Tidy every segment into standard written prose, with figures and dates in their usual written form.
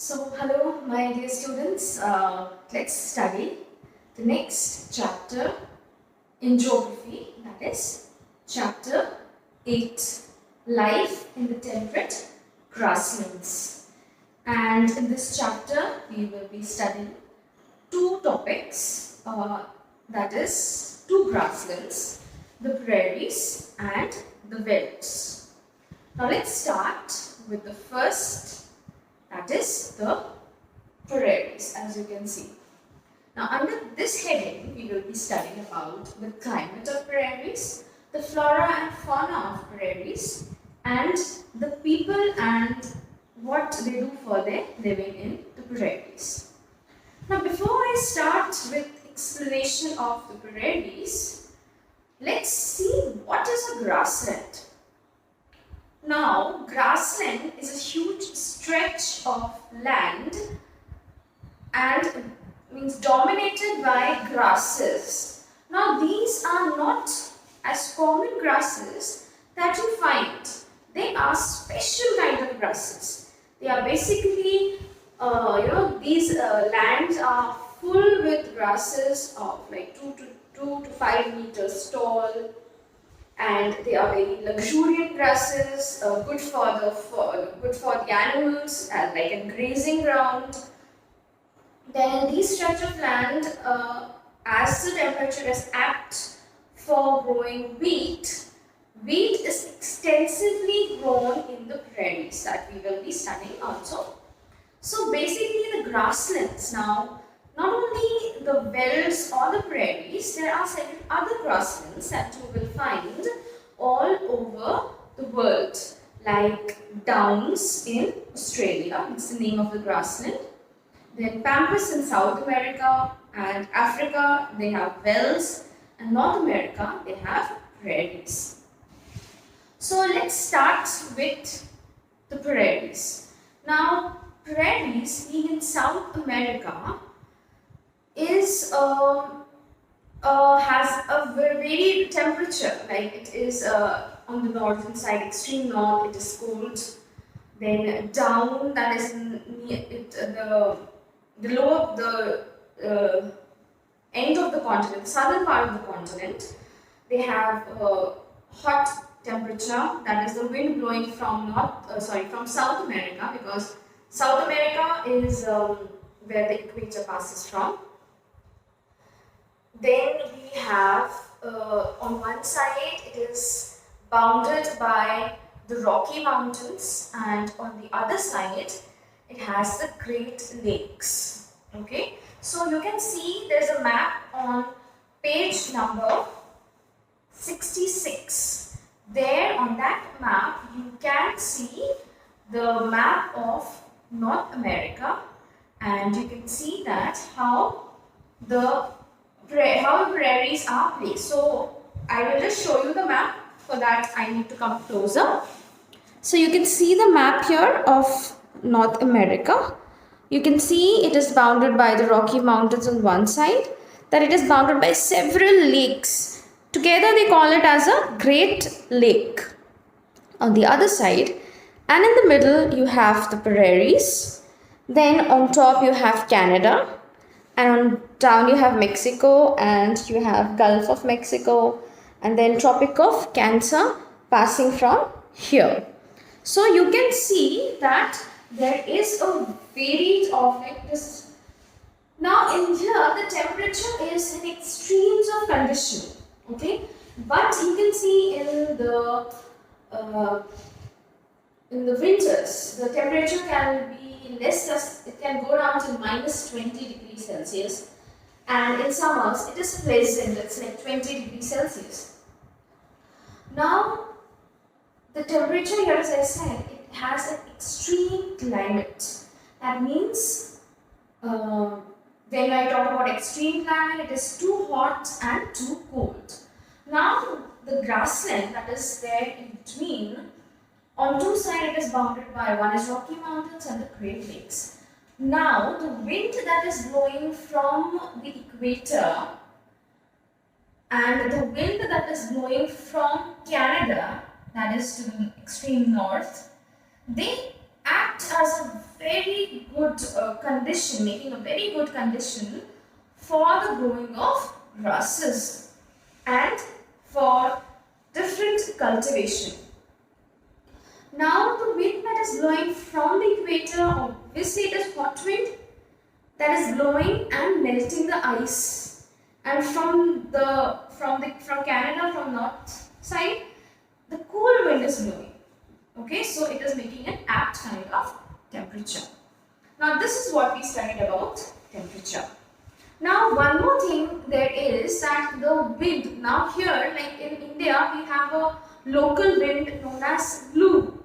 So, hello, my dear students. Let's study the next chapter in geography, that is chapter 8, Life in the Temperate Grasslands. And in this chapter, we will be studying two topics, that is two grasslands, the prairies and the velds. Now, let's start with the first, that is the prairies, as you can see. Now, under this heading, we will be studying about the climate of prairies, the flora and fauna of prairies, and the people and what they do for their living in the prairies. Now, before I start with explanation of the prairies, let's see what is a grassland. Now, grassland is a huge stretch of land and means dominated by grasses. Now, these are not as common grasses that you find. They are special kind of grasses. They are basically, these lands are full with grasses of like 2 to 5 meters tall. And they are very luxuriant grasses, good for the animals, and like a grazing ground. Then these stretch of land, as the temperature is apt for growing wheat, wheat is extensively grown in the prairies that we will be studying also. So basically, the grasslands now. Not only the velds or the prairies, there are several other grasslands that you will find all over the world, like Downs in Australia, it's the name of the grassland. Then Pampas in South America and Africa, they have velds, and North America, they have prairies. So let's start with the prairies. Now, prairies being in South America has a very temperature, like it is on the northern side, extreme north, it is cold. Then down, that is the lower end of the continent, southern part of the continent, they have hot temperature, that is the wind blowing from from South America, because South America is where the equator passes from. Then we have, on one side, it is bounded by the Rocky Mountains, and on the other side, it has the Great Lakes. Okay, so you can see there's a map on page number 66. There on that map, you can see the map of North America, and you can see that how the prairies are placed. So I will just show you the map. For that I need to come closer. So you can see the map here of North America. You can see it is bounded by the Rocky Mountains on one side, that it is bounded by several lakes. Together they call it as a Great Lake on the other side, and in the middle you have the prairies. Then on top you have Canada, and on down you have Mexico, and you have Gulf of Mexico, and then Tropic of Cancer passing from here. So you can see that there is a varied of like this. Now in here the temperature is in extremes of condition, okay, but you can see in the winters the temperature can be less, it can go down to minus 20 degrees Celsius, and in summers it is pleasant, it's like 20 degrees Celsius. Now the temperature here, as I said, it has an extreme climate. That means when I talk about extreme climate, it is too hot and too cold. Now the grassland that is there in between, on two sides it is bounded by, one is Rocky Mountains and the Great Lakes. Now the wind that is blowing from the equator and the wind that is blowing from Canada, that is to the extreme north, they act as a very good condition, making a very good condition for the growing of grasses and for different cultivation. Now the wind that is blowing from the equator, obviously it is hot wind that is blowing and melting the ice, and from Canada, from north side, the cool wind is blowing. Okay, so it is making an apt kind of temperature. Now this is what we studied about temperature. Now one more thing there is that the wind, now here like in India we have a local wind known as Loo.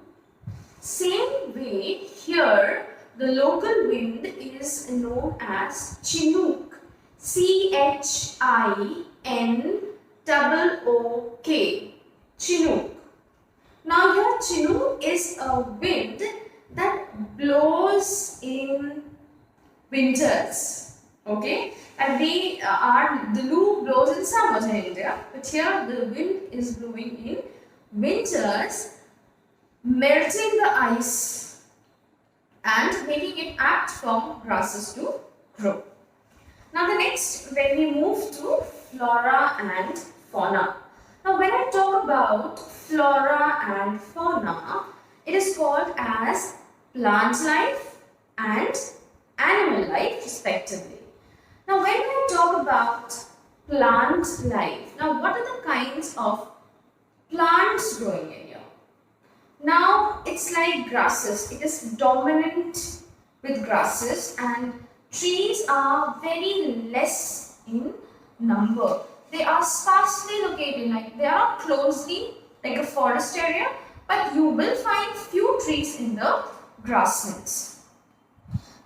Same way here the local wind is known as Chinook. Chinook. Chinook. Now here Chinook is a wind that blows in winters. Okay, and the Loo blows in summers in India, but here the wind is blowing in winters, melting the ice and making it apt for grasses to grow. Now the next, when we move to flora and fauna. Now when I talk about flora and fauna, it is called as plant life and animal life respectively. Now when I talk about plant life, now what are the kinds of plants growing in here? Now it's like grasses, it is dominant with grasses, and trees are very less in number. They are sparsely located, like they are closely like a forest area, but you will find few trees in the grasslands.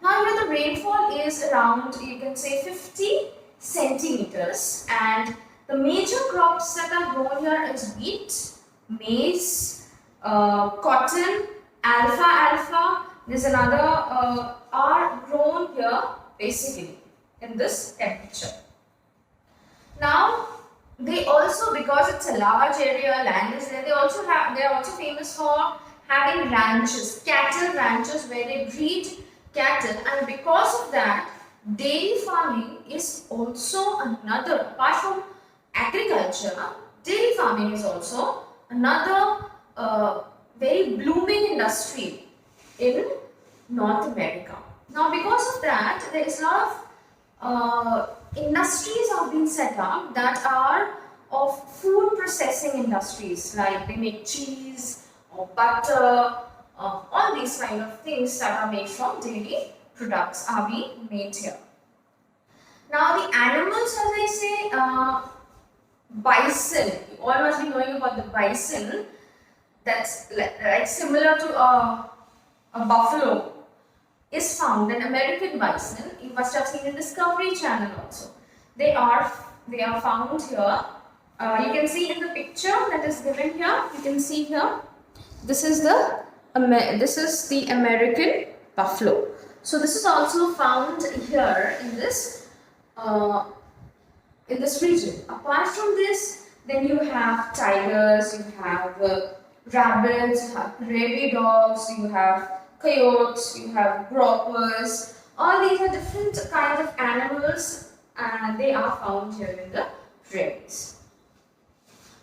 Now here the rainfall is around, you can say 50 centimeters, and the major crops that are grown here is wheat, maize, cotton, alfalfa. There's another are grown here basically in this temperature. Now they also, because it's a large area, land is there, they are also famous for having ranches, cattle ranches where they breed cattle, and because of that dairy farming is also another, apart from agriculture, dairy farming is also another very blooming industry in North America. Now because of that, there is a lot of industries have been set up that are of food processing industries, like they make cheese or butter, all these kind of things that are made from dairy products are being made here. Now the animals, as I say, bison, you all must be knowing about the bison, that's like similar to a buffalo, is found, an American bison. You must have seen in Discovery Channel also. They are found here. You can see in the picture that is given here. You can see here. This is the American buffalo. So this is also found here in this region. Apart from this, then you have tigers, you have rabbits, you have prairie dogs, you have coyotes, you have groppers. All these are different kinds of animals, and they are found here in the prairies.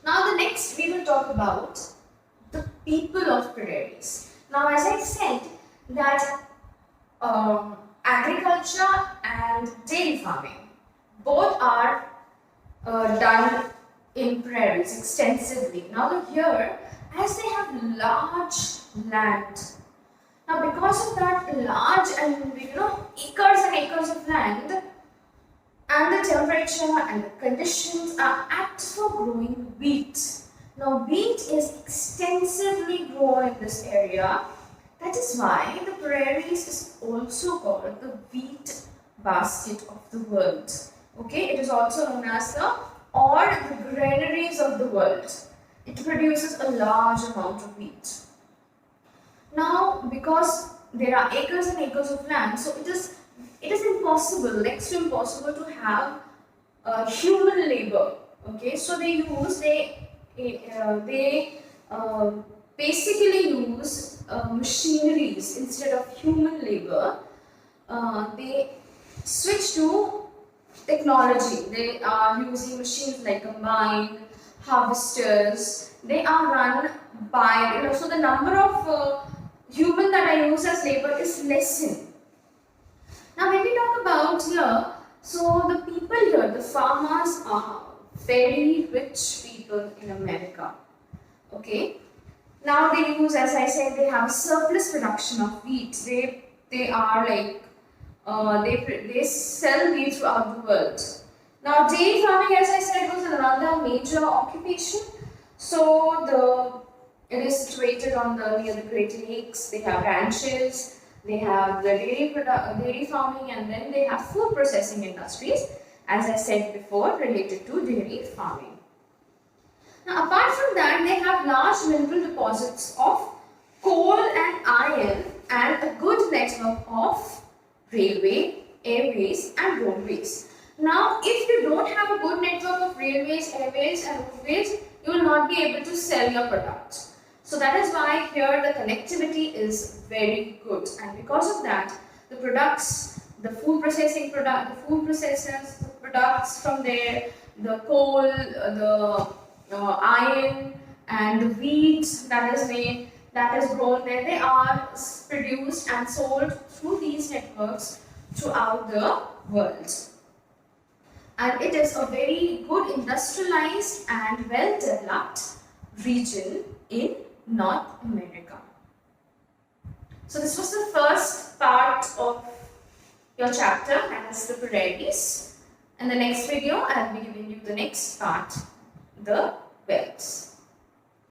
Now the next we will talk about the people of prairies. Now as I said that agriculture and dairy farming both are done in prairies extensively. Now here, as they have large land, now because of that large and acres and acres of land, and the temperature and the conditions are apt for growing wheat. Now wheat is extensively grown in this area. That is why the prairies is also called the wheat basket of the world. Okay, it is also known as the granaries of the world. It produces a large amount of wheat. Now, because there are acres and acres of land, so it is impossible, next to impossible, to have human labor. Okay, so they basically use machineries instead of human labor they switch to technology. They are using machines like combine, harvesters. They are run by, so the number of human that I use as labor is lessened. Now when we talk about here, so the people here, the farmers are very rich people in America. Okay. Now they use, as I said, they have a surplus production of wheat. They are like they sell wheat throughout the world. Now dairy farming, as I said, was another major occupation. So it is situated on the near the Great Lakes. They have ranches. They have the dairy farming, and then they have food processing industries, as I said before, related to dairy farming. Now, apart from that, they have large mineral deposits of coal and iron and a good network of railway, airways and roadways. Now, if you don't have a good network of railways, airways and roadways, you will not be able to sell your products. So that is why here the connectivity is very good, and because of that, the products, the food processors, the products from there, the coal, the iron and the wheat that is made, that is grown there, they are produced and sold through these networks throughout the world. And it is a very good industrialized and well developed region in North America. So this was the first part of your chapter, that is the prairies. In the next video, I will be giving you the next part, the wells.